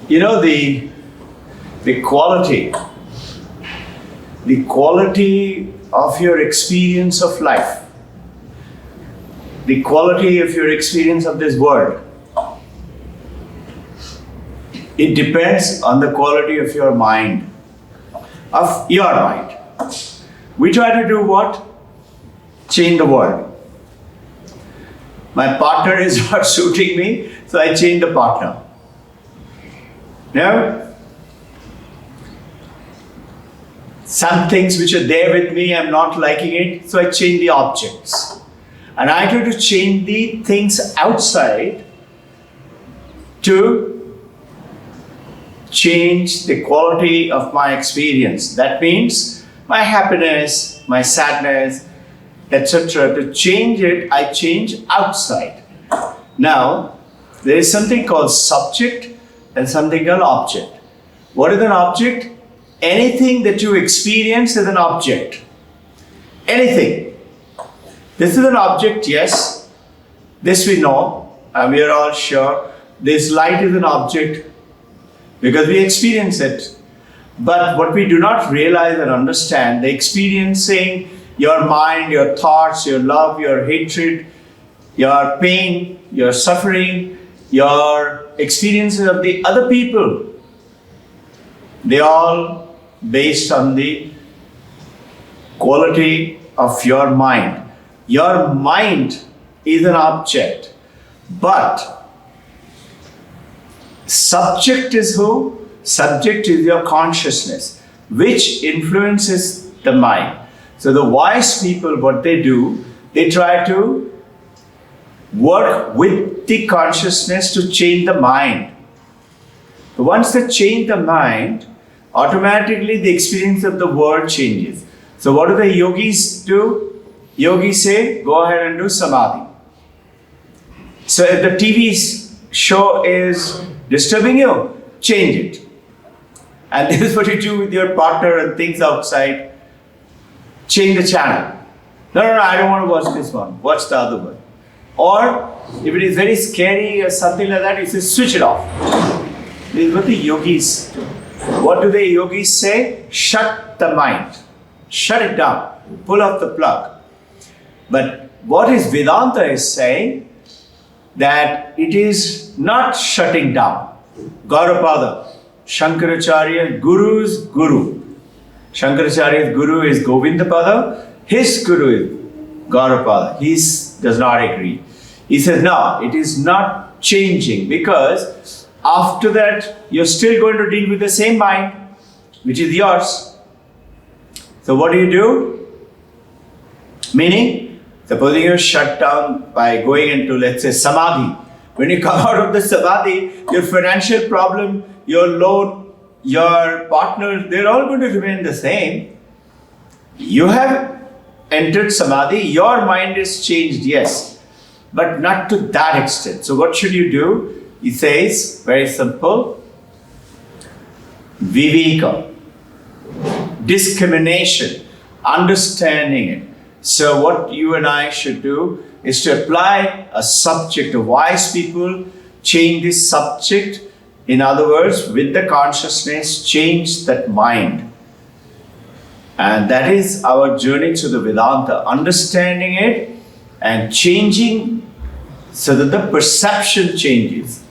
You know, the quality of your experience of life, the quality of your experience of this world, it depends on the quality of your mind, We try to do what? Change the world. My partner is not suiting me, so I change the partner. No? Some things which are there with me, I'm not liking it, so I change the objects. And I try to change the things outside to change the quality of my experience. That means my happiness, my sadness, etc. To change it, I change outside. Now, there is something called subject and something called object. What is an object? Anything that you experience is an object. Anything. This is an object, yes. This we know, and we are all sure. This light is an object because we experience it. But what we do not realize and understand, the experiencing your mind, your thoughts, your love, your hatred, your pain, your suffering, your experiences of the other people, they all based on the quality of your mind. Your mind is an object, but subject is who? Subject is your consciousness, which influences the mind. So the wise people, what they do, they try to work with the consciousness to change the mind. Once they change the mind, automatically the experience of the world changes. So what do the yogis do? Yogis say, go ahead and do samadhi. So if the TV show is disturbing you, change it. And this is what you do with your partner and things outside. Change the channel. No, I don't want to watch this one. Watch the other one. Or if it is very scary or something like that, you say, switch it off. This is what the yogis do. What do the yogis say? Shut the mind. Shut it down. Pull off the plug. But what is Vedanta is saying, that it is not shutting down. Gaudapada, Shankaracharya, Guru's Guru. Shankaracharya's Guru is Govindapada. His Guru is Gaudapada. He does not agree. He says, no, it is not changing because after that, you're still going to deal with the same mind, which is yours. So what do? Meaning, supposing you're shut down by going into, let's say, samadhi. When you come out of the samadhi, your financial problem, your loan, your partner, they're all going to remain the same. You have entered samadhi, your mind is changed, yes, but not to that extent. So what should you do? He says, very simple, viveka, discrimination, understanding it. So what you and I should do is to apply a subject. The wise people change this subject. In other words, with the consciousness, change that mind. And that is our journey to the Vedanta, understanding it and changing so that the perception changes.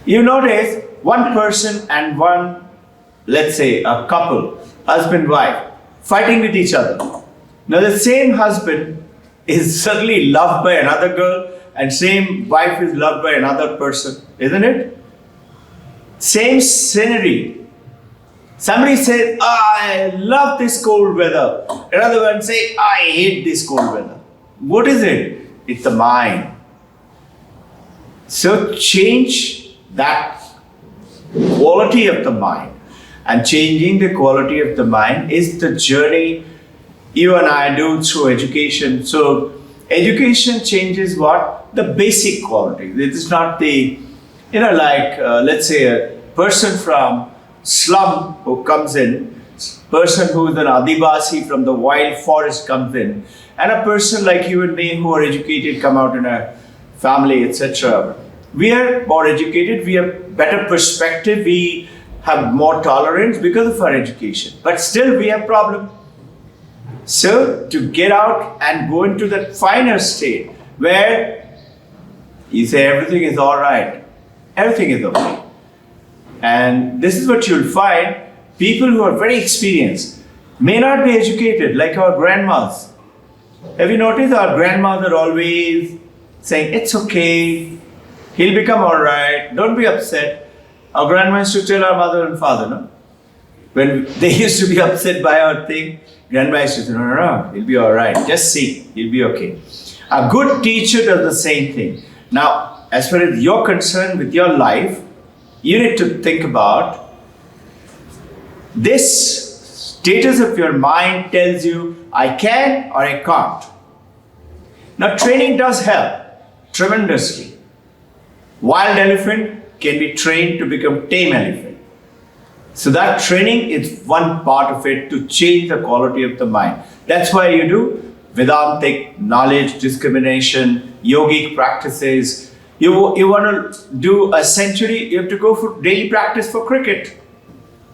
You notice one person and one, let's say a couple, husband, wife, fighting with each other. Now the same husband is suddenly loved by another girl and same wife is loved by another person, isn't it? Same scenery. Somebody says, I love this cold weather. Another one says, I hate this cold weather. What is it? It's the mind. So change that quality of the mind. And changing the quality of the mind is the journey you and I do through education. So education changes what? The basic quality. It is not the, let's say a person from slum who comes in, person who is an Adivasi from the wild forest comes in, and a person like you and me who are educated, come out in a family, etc. We are more educated, we have better perspective, we have more tolerance because of our education. But still we have problem. So to get out and go into that finer state where you say everything is all right, everything is okay. And this is what you'll find, people who are very experienced may not be educated like our grandmas. Have you noticed our grandmas are always saying, it's okay, he'll become all right, don't be upset. Our grandma used to tell our mother and father, no? When they used to be upset by our thing, grandma used to say, no, he'll be all right, just see, he'll be okay. A good teacher does the same thing. Now, as far as you're concerned with your life, you need to think about this status of your mind tells you, I can or I can't. Now, training does help tremendously. Wild elephant can be trained to become tame elephant. So that training is one part of it to change the quality of the mind. That's why you do Vedantic knowledge, discrimination, yogic practices. You want to do a century, you have to go for daily practice for cricket,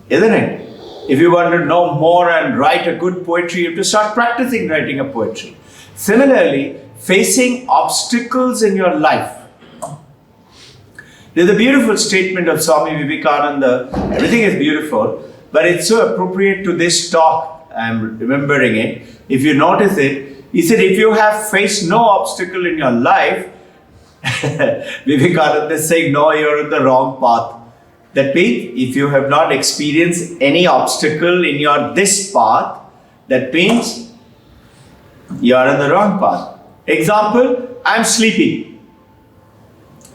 isn't it? If you want to know more and write a good poetry, you have to start practicing writing a poetry. Similarly, facing obstacles in your life. There's a beautiful statement of Swami Vivekananda. Everything is beautiful, but it's so appropriate to this talk. I'm remembering it. If you notice it, he said, if you have faced no obstacle in your life, Vivekananda is saying, no, you're on the wrong path. That means, if you have not experienced any obstacle in your this path, that means you are on the wrong path. Example, I'm sleeping.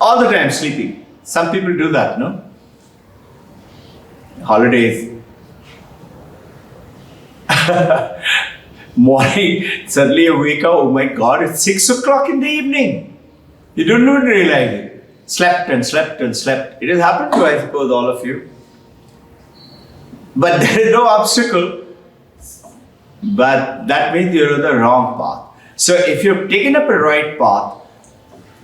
All the time sleeping. Some people do that, no? Holidays. Morning, suddenly you wake up, oh my God, it's 6 o'clock in the evening. You don't even realize it. Slept and slept and slept. It has happened to, I suppose, all of you. But there is no obstacle. But that means you're on the wrong path. So if you've taken up a right path,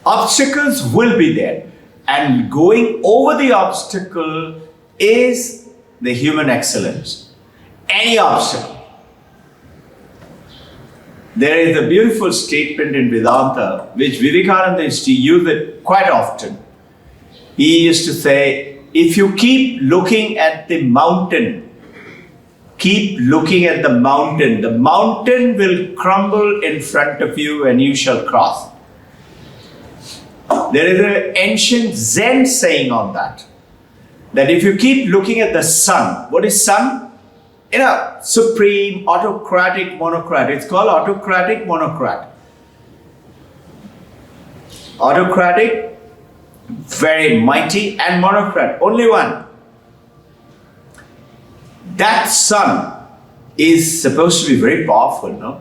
obstacles will be there. And going over the obstacle is the human excellence. Any obstacle. There is a beautiful statement in Vedanta, which Vivekananda used to use it quite often. He used to say, if you keep looking at the mountain, keep looking at the mountain will crumble in front of you and you shall cross. There is an ancient Zen saying on that if you keep looking at the sun, what is sun? Supreme, autocratic, monocrat. It's called autocratic, monocrat. Autocratic, very mighty, and monocrat, only one. That sun is supposed to be very powerful, no?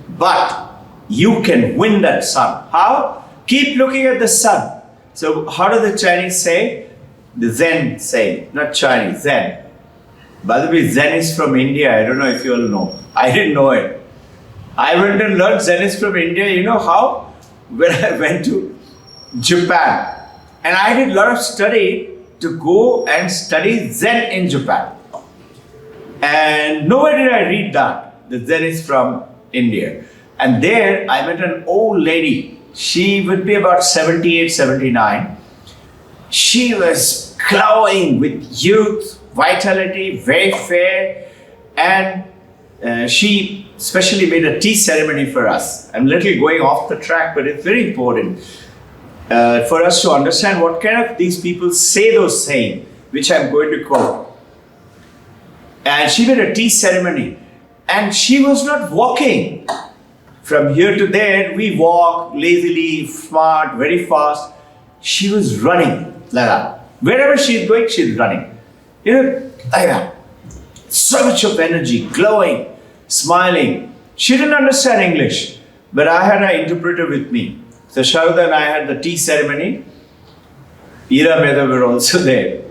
But you can win that sun. How? Keep looking at the sun. So how do the Chinese say? The Zen say, not Chinese, Zen. By the way, Zen is from India. I don't know if you all know. I didn't know it. I went and learned Zen is from India. You know how? When I went to Japan. And I did a lot of study to go and study Zen in Japan. And nowhere did I read that. The Zen is from India. And there I met an old lady. She would be about 78, 79. She was glowing with youth, vitality, very fair, and she specially made a tea ceremony for us. I'm a little going off the track, but it's very important for us to understand what kind of these people say those sayings, which I'm going to quote. And she made a tea ceremony, and she was not walking from here to there. We walk lazily, smart, very fast. She was running like that. Wherever she's going, she's running. Like that. So much of energy, glowing, smiling. She didn't understand English, but I had an interpreter with me. So Sharda and I had the tea ceremony. Ira Mehta were also there.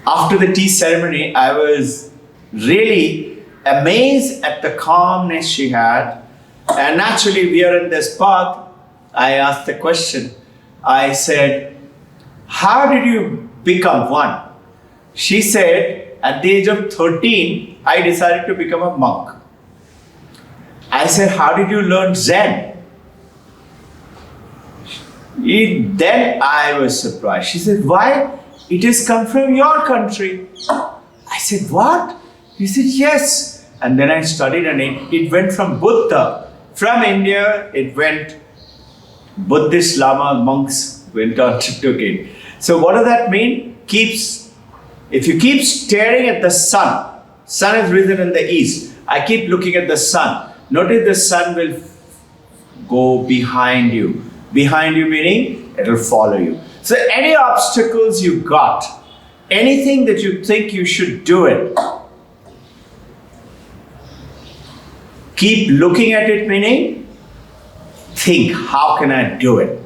After the tea ceremony, I was really amazed at the calmness she had. And naturally, we are in this path. I asked the question. I said, how did you become one? She said, at the age of 13, I decided to become a monk. I said, how did you learn Zen? Then I was surprised. She said, why? It has come from your country. I said, what? He said, yes. And then I studied, and it went from Buddha. From India, it went, Buddhist Lama monks went on to took it. So what does that mean? If you keep staring at the sun is risen in the east. I keep looking at the sun. Notice the sun will go behind you. Behind you meaning it will follow you. So any obstacles you got, anything that you think you should do it, keep looking at it meaning think, how can I do it?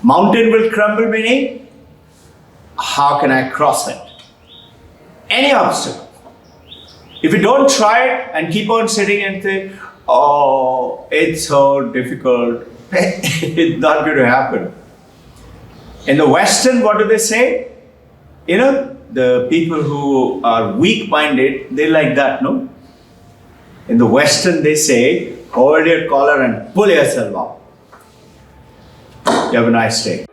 Mountain will crumble meaning how can I cross it? Any obstacle. If you don't try it and keep on sitting and think, oh, it's so difficult, it's not going to happen. In the Western, what do they say? You know, the people who are weak-minded, they like that, no? In the Western, they say, hold your collar and pull yourself up. You have a nice day.